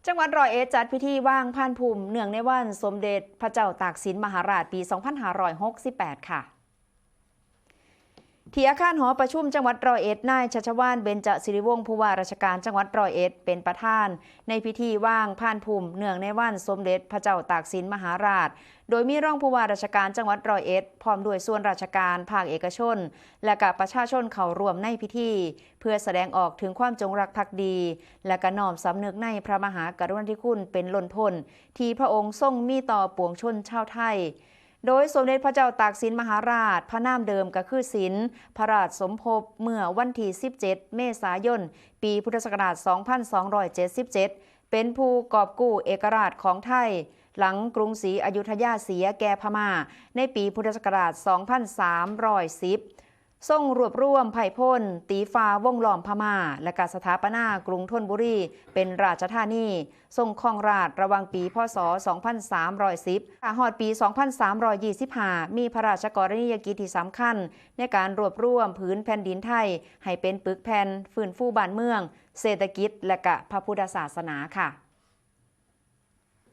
จังหวัดร้อยเอ็ดจัดพิธีว่างพานภูมิเนื่องในวันสมเด็จพระเจ้าตากสินมหาราชปี 2568 ค่ะที่อาคารหอประชุมจังหวัดร้อยเอ็ดนายชัชวาลเบญจศิริวงศ์ผู้ว่าราชการจังหวัดร้อยเอ็ดเป็นประธานในพิธีว่างพานภูมิเนื่องในวันสมเด็จพระเจ้าตากสินมหาราชโดยมีรองผู้ว่าราชการจังหวัดร้อยเอ็ดพร้อมด้วยส่วนราชการภาคเอกชนและกับประชาชนเข้าร่วมในพิธีเพื่อแสดงออกถึงความจงรักภักดีและก็น้อมสำนึกในพระมหากรุณาธิคุณเป็นล้นพ้นที่พระองค์ทรงมีต่อปวงชนชาวไทยโดยสมเด็จพระเจ้าตากสินมหาราชพระนามเดิมก็คือสินพระราชสมภพเมื่อวันที่ 17 เมษายน ปีพุทธศักราช 2277 เป็นผู้กอบกู้เอกราชของไทยหลังกรุงศรีอยุธยาเสียแก่พม่าในปีพุทธศักราช 2310 ทรงรวบรวมไผ่พลตีฟ้าวงล้อมพม่าและการสถาปนากรุงธนบุรีเป็นราชธานีทรงครองราชระหว่างปีพ.ศ. 2310 หอดปี 2325 มีพระราชกรณียกิจที่สำคัญในการรวบรวมผืนแผ่นดินไทยให้เป็นปึกแผ่นฟื้นฟูบ้านเมืองเศรษฐกิจและพระพุทธศาสนาค่ะ